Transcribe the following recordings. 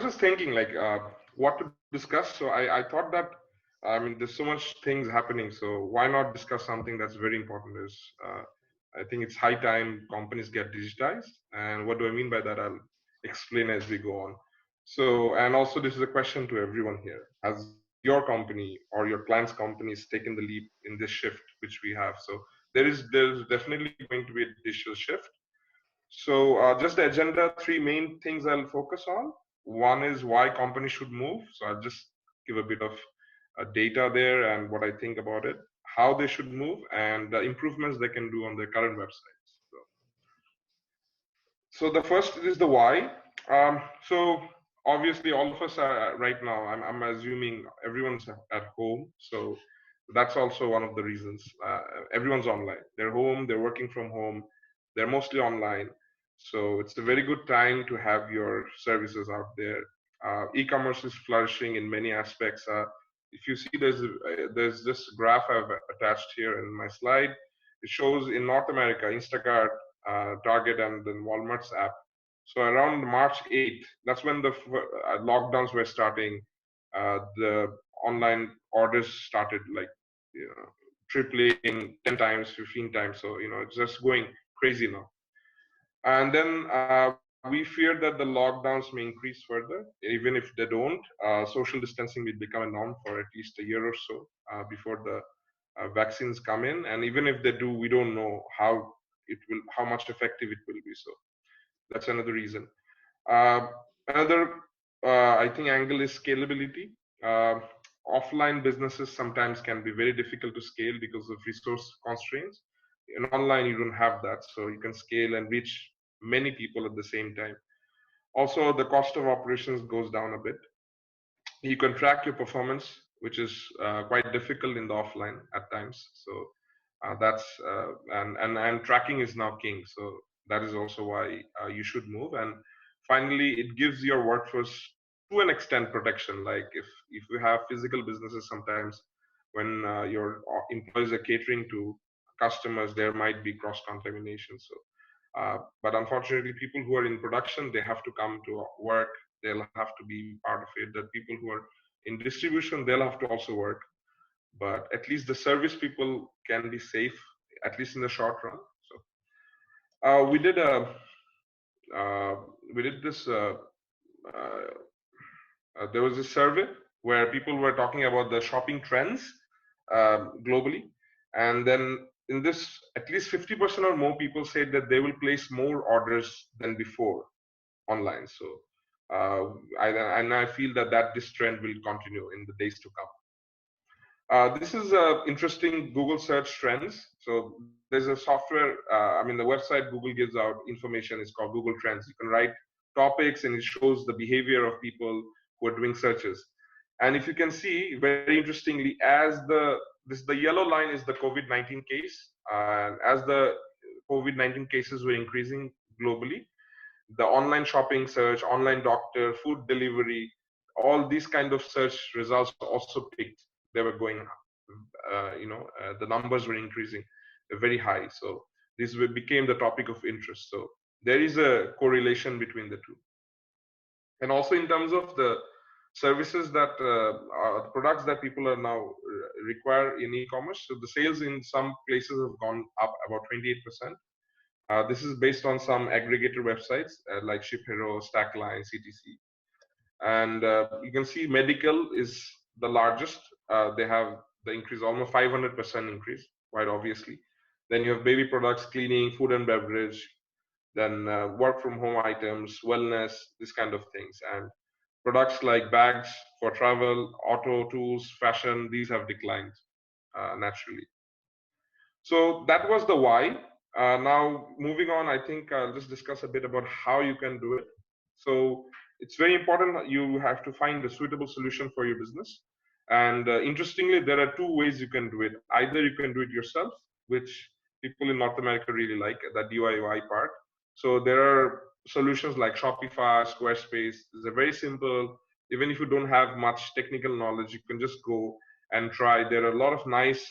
just thinking like what to discuss. So I thought that, I mean, there's so much things happening. So why not discuss something that's very important? Is I think it's high time companies get digitized. And what do I mean by that? I'll explain as we go on. So, and also this is a question to everyone here. Has your company or your client's companies taken the leap in this shift which we have? So there's definitely going to be a digital shift. So just the agenda, three main things I'll focus on. One is why companies should move. So I'll just give a bit of data there and what I think about it, how they should move, and the improvements they can do on their current websites. So the first is the why. So obviously all of us are right now, I'm assuming everyone's at home. So that's also one of the reasons. Everyone's online. They're home, they're working from home, they're mostly online. So it's a very good time to have your services out there. E-commerce is flourishing in many aspects. If you see, there's this graph I've attached here in my slide. It shows in North America, Instacart, Target, and then Walmart's app. So around March 8th, that's when the lockdowns were starting. The online orders started like, you know, tripling 10 times, 15 times. So, you know, it's just going crazy now. And then we fear that the lockdowns may increase further. Even if they don't, social distancing will become a norm for at least a year or so before the vaccines come in. And even if they do, we don't know how much effective it will be. So that's another reason. Another, I think, angle is scalability. Offline businesses sometimes can be very difficult to scale because of resource constraints. In online, you don't have that, so you can scale and reach many people at the same time. Also, the cost of operations goes down a bit. You can track your performance, which is quite difficult in the offline at times. So that's and tracking is now king. So that is also why you should move. And finally, it gives your workforce to an extent protection. Like if you have physical businesses, sometimes when your employees are catering to customers, there might be cross contamination. So but unfortunately, people who are in production, they have to come to work. They'll have to be part of it. The people who are in distribution, they'll have to also work. But at least the service people can be safe, at least in the short run. So we did this. There was a survey where people were talking about the shopping trends globally, and then in this, at least 50% or more people said that they will place more orders than before online. So I feel that this trend will continue in the days to come. This is interesting Google search trends. So there's a software, I mean, the website Google gives out information is called Google Trends. You can write topics and it shows the behavior of people who are doing searches. And if you can see, very interestingly, the yellow line is the COVID-19 case. As the COVID-19 cases were increasing globally, the online shopping search, online doctor, food delivery, all these kind of search results also picked. They were going up. The numbers were increasing very high. So this became the topic of interest. So there is a correlation between the two. And also in terms of the services that products that people are now require in e-commerce. So the sales in some places have gone up about 28%. This is based on some aggregator websites like ShipHero, Stackline, CTC. And you can see medical is the largest. They have the increase, almost 500% increase, quite obviously. Then you have baby products, cleaning, food and beverage, then work from home items, wellness, this kind of things. And products like bags for travel, auto tools, fashion, these have declined naturally. So that was the why. Now moving on, I think I'll just discuss a bit about how you can do it. So it's very important that you have to find a suitable solution for your business. And interestingly, there are two ways you can do it. Either you can do it yourself, which people in North America really like, that DIY part. So there are solutions like Shopify, Squarespace. They're very simple. Even if you don't have much technical knowledge, you can just go and try. There are a lot of nice,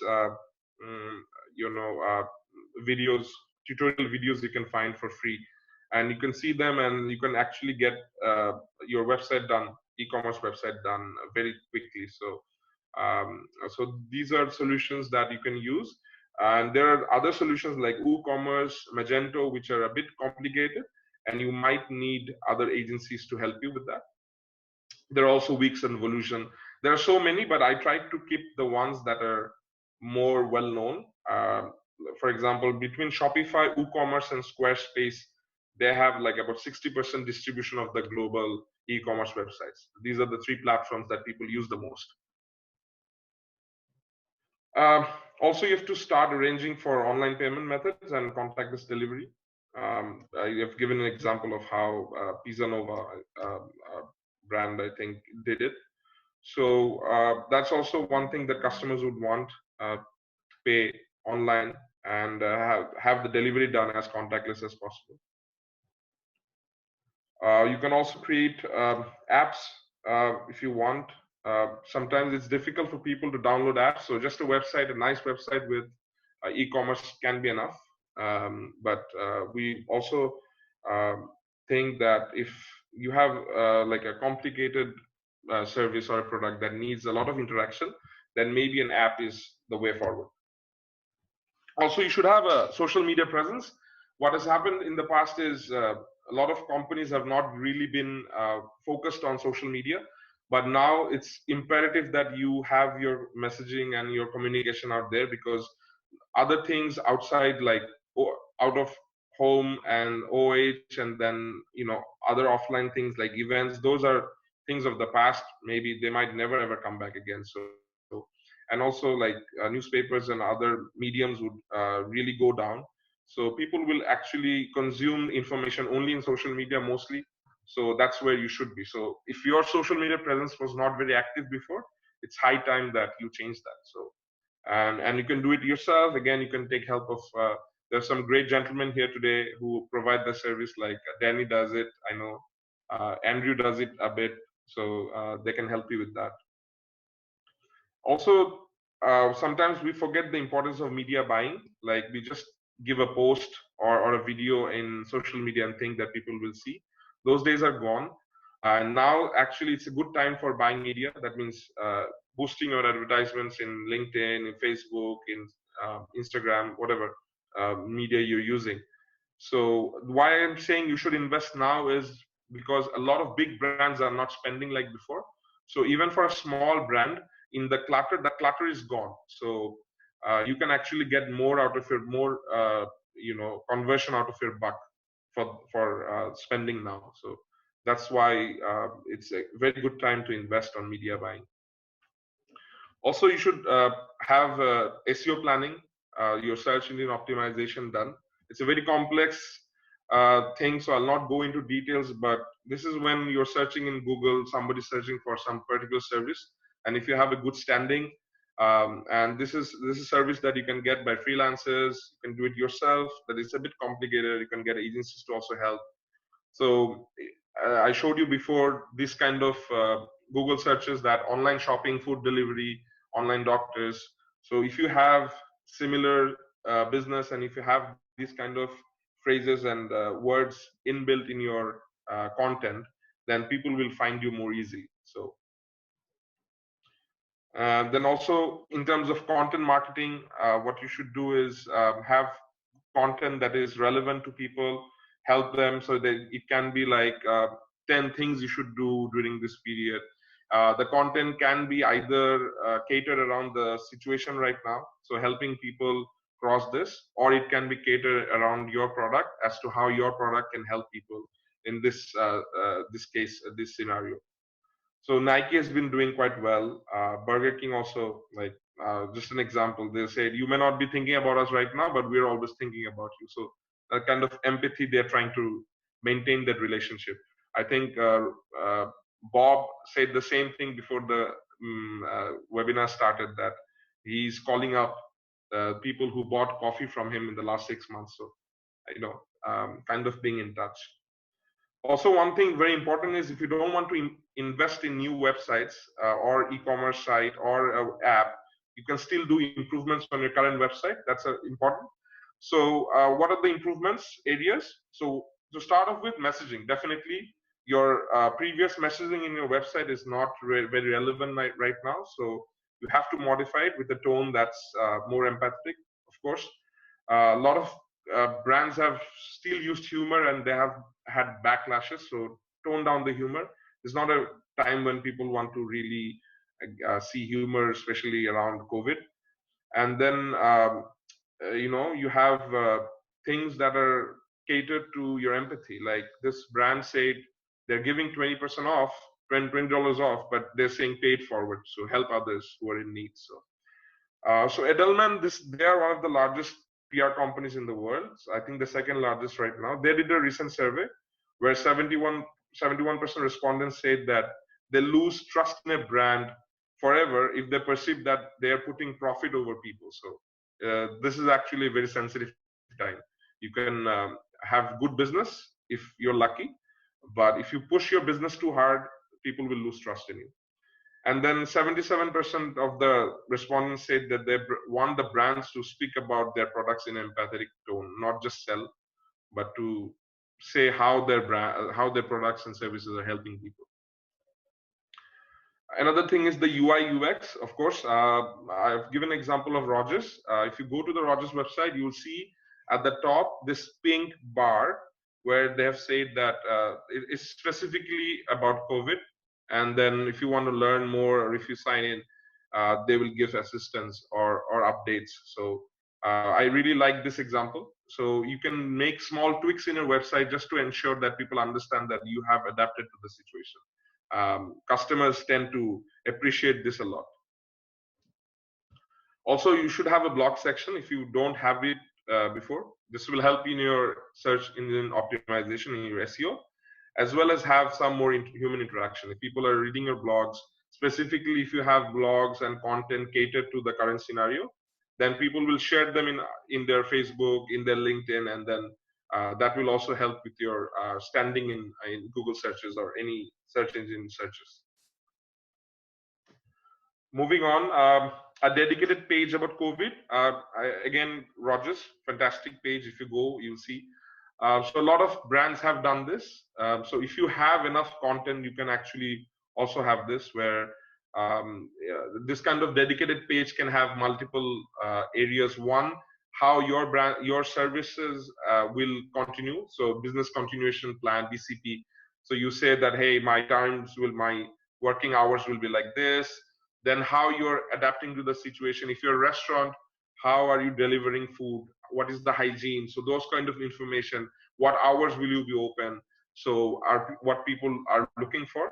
videos, tutorial videos you can find for free. and you can see them, and you can actually get your website done, e-commerce website done very quickly. So these are solutions that you can use. And there are other solutions like WooCommerce, Magento, which are a bit complicated, and you might need other agencies to help you with that. There are also Wix and Evolution. There are so many, but I tried to keep the ones that are more well known. For example, between Shopify, WooCommerce, and Squarespace, they have like about 60% distribution of the global e-commerce websites. These are the three platforms that people use the most. Also, you have to start arranging for online payment methods and contactless delivery. I have given an example of how Pizza Nova brand, I think, did it. So that's also one thing that customers would want, to pay online and have the delivery done as contactless as possible. You can also create apps if you want. Sometimes it's difficult for people to download apps, so just a website, a nice website with e-commerce can be enough. But we also think that if you have like a complicated service or a product that needs a lot of interaction, then maybe an app is the way forward. Also, you should have a social media presence. What has happened in the past is a lot of companies have not really been focused on social media, but now it's imperative that you have your messaging and your communication out there, because other things outside, like out of home and OH, and then other offline things like events, those are things of the past. Maybe they might never ever come back again. And also, like newspapers and other mediums would really go down. So people will actually consume information only in social media mostly. So that's where you should be. So if your social media presence was not very active before, it's high time that you change that. So and you can do it yourself. Again, you can take help of there's some great gentlemen here today who provide the service, like Danny does it, I know Andrew does it a bit, so they can help you with that. Also, sometimes we forget the importance of media buying. Like we just give a post or a video in social media and think that people will see. Those days are gone. Now, actually, it's a good time for buying media. That means boosting your advertisements in LinkedIn, in Facebook, in Instagram, whatever media you're using. So why I'm saying you should invest now is because a lot of big brands are not spending like before. So even for a small brand, in the clutter is gone. So you can actually get more out of your conversion out of your buck for spending now. So that's why it's a very good time to invest on media buying. Also, you should have SEO planning, your search engine optimization done. It's a very complex thing, so I'll not go into details, but this is when you're searching in Google, somebody's searching for some particular service, and if you have a good standing, and this is a service that you can get by freelancers, you can do it yourself, but it's a bit complicated. You can get agencies to also help. So I showed you before this kind of Google searches, that online shopping, food delivery, online doctors. So if you have similar business, and if you have these kind of phrases and words inbuilt in your content, then people will find you more easily. So then also in terms of content marketing, what you should do is have content that is relevant to people, help them, so that it can be like 10 things you should do during this period. The content can be either catered around the situation right now, so helping people cross this, or it can be catered around your product as to how your product can help people in this this scenario. So Nike has been doing quite well. Burger King also, like just an example, they said, you may not be thinking about us right now, but we're always thinking about you. So that kind of empathy, they're trying to maintain that relationship. I think Bob said the same thing before the webinar started, that he's calling up people who bought coffee from him in the last 6 months. So, kind of being in touch. Also, one thing very important is, if you don't want to invest in new websites or e-commerce site or app, you can still do improvements on your current website. That's important. So what are the improvements areas? So to start off with, messaging. Definitely, your previous messaging in your website is not very relevant right now. So you have to modify it with a tone that's more empathetic, of course. A lot of brands have still used humor and they have had backlashes. So tone down the humor. It's not a time when people want to really see humor, especially around COVID. And then you have things that are catered to your empathy. Like this brand said they're giving 20% off, $20 off, but they're saying pay it forward, so help others who are in need. So Edelman, they are one of the largest PR companies in the world. So I think the second largest right now. They did a recent survey where 71% respondents said that they lose trust in a brand forever if they perceive that they are putting profit over people. So this is actually a very sensitive time. You can have good business if you're lucky, but if you push your business too hard, people will lose trust in you. And then 77% of the respondents said that they want the brands to speak about their products in an empathetic tone, not just sell, but to say how how their products and services are helping people. Another thing is the UI UX. Of course, I've given an example of Rogers. If you go to the Rogers website, you'll see at the top this pink bar where they have said that it's specifically about COVID. And then if you want to learn more or if you sign in, they will give assistance or updates. So I really like this example. So you can make small tweaks in your website just to ensure that people understand that you have adapted to the situation. Customers tend to appreciate this a lot. Also, you should have a blog section if you don't have it before. This will help in your search engine optimization in your SEO, as well as have some more human interaction. If people are reading your blogs, specifically if you have blogs and content catered to the current scenario, then people will share them in their Facebook, in their LinkedIn, and then that will also help with your standing in Google searches or any search engine searches. Moving on, a dedicated page about COVID. Again, Rogers, fantastic page. If you go, you'll see. So a lot of brands have done this. So if you have enough content, you can actually also have this where this kind of dedicated page can have multiple areas. One, how your services will continue. So business continuation plan, BCP. So you say that, hey, my working hours will be like this. Then how you're adapting to the situation. If you're a restaurant, how are you delivering food? What is the hygiene? So those kind of information. What hours will you be open? So what people are looking for.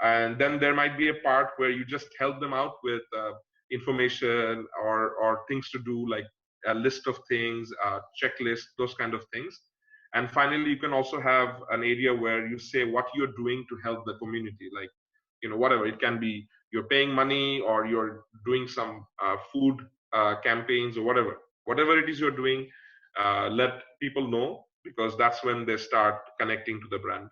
And then there might be a part where you just help them out with information or things to do, like a list of things, checklist, those kind of things. And finally, you can also have an area where you say what you're doing to help the community, like, whatever. It can be you're paying money or you're doing some food campaigns or whatever it is you're doing. Let people know, because that's when they start connecting to the brand.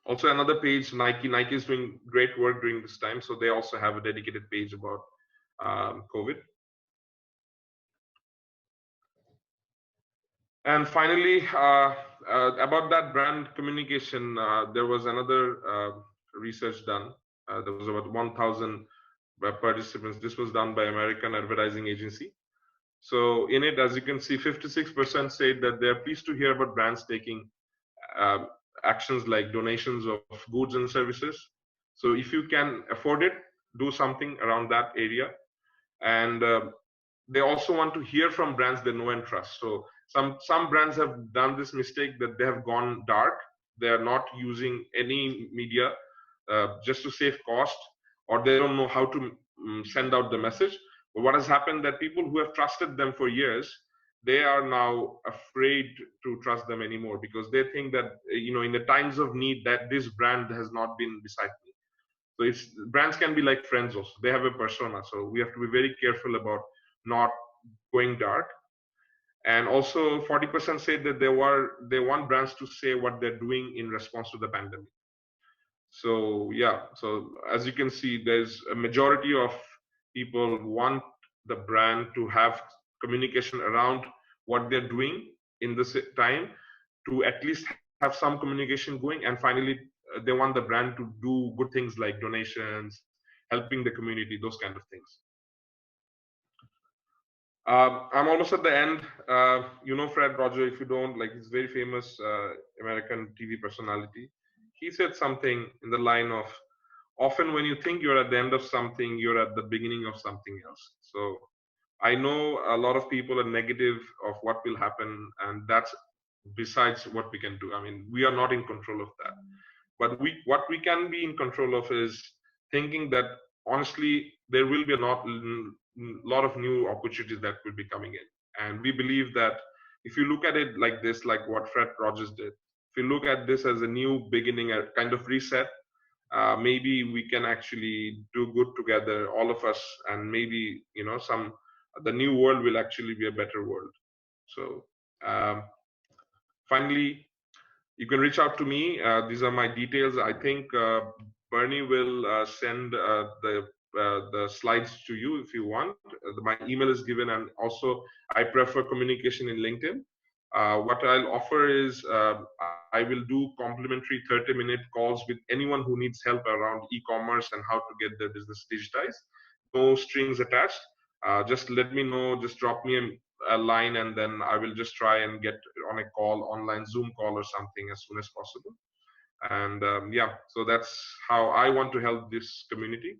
Also another page, Nike is doing great work during this time, so they also have a dedicated page about COVID. And finally, about that brand communication, there was another research done. There was about 1,000 participants. This was done by American Advertising Agency. So in it, as you can see, 56% said that they're pleased to hear about brands taking actions like donations of goods and services. So if you can afford it, do something around that area. And they also want to hear from brands they know and trust. So some brands have done this mistake that they have gone dark. They are not using any media just to save cost, or they don't know how to send out the message. But what has happened that people who have trusted them for years, they are now afraid to trust them anymore, because they think that in the times of need that this brand has not been beside me. So brands can be like friends also. They have a persona. So we have to be very careful about not going dark. And also 40% said that they want brands to say what they're doing in response to the pandemic. So yeah, so as you can see, there's a majority of people want the brand to have communication around what they're doing in this time, to at least have some communication going. And finally, they want the brand to do good things like donations, helping the community, those kind of things. I'm almost at the end. You know Fred Roger, if you don't, like, he's very famous American TV personality. He said something in the line of, often when you think you're at the end of something, you're at the beginning of something else. So I know a lot of people are negative of what will happen, and that's besides what we can do. I mean, we are not in control of that. But what we can be in control of is thinking that honestly, there will be a lot of new opportunities that will be coming in. And we believe that if you look at it like this, like what Fred Rogers did, if you look at this as a new beginning, a kind of reset, maybe we can actually do good together, all of us, and maybe, you know, the new world will actually be a better world. So finally, you can reach out to me. These are my details. I think Bernie will send the slides to you if you want. My email is given, and also I prefer communication in LinkedIn. What I'll offer is I will do complimentary 30-minute calls with anyone who needs help around e-commerce and how to get their business digitized. No strings attached. Just let me know. Just drop me a line, and then I will just try and get on a call, online Zoom call or something as soon as possible. And yeah, so that's how I want to help this community.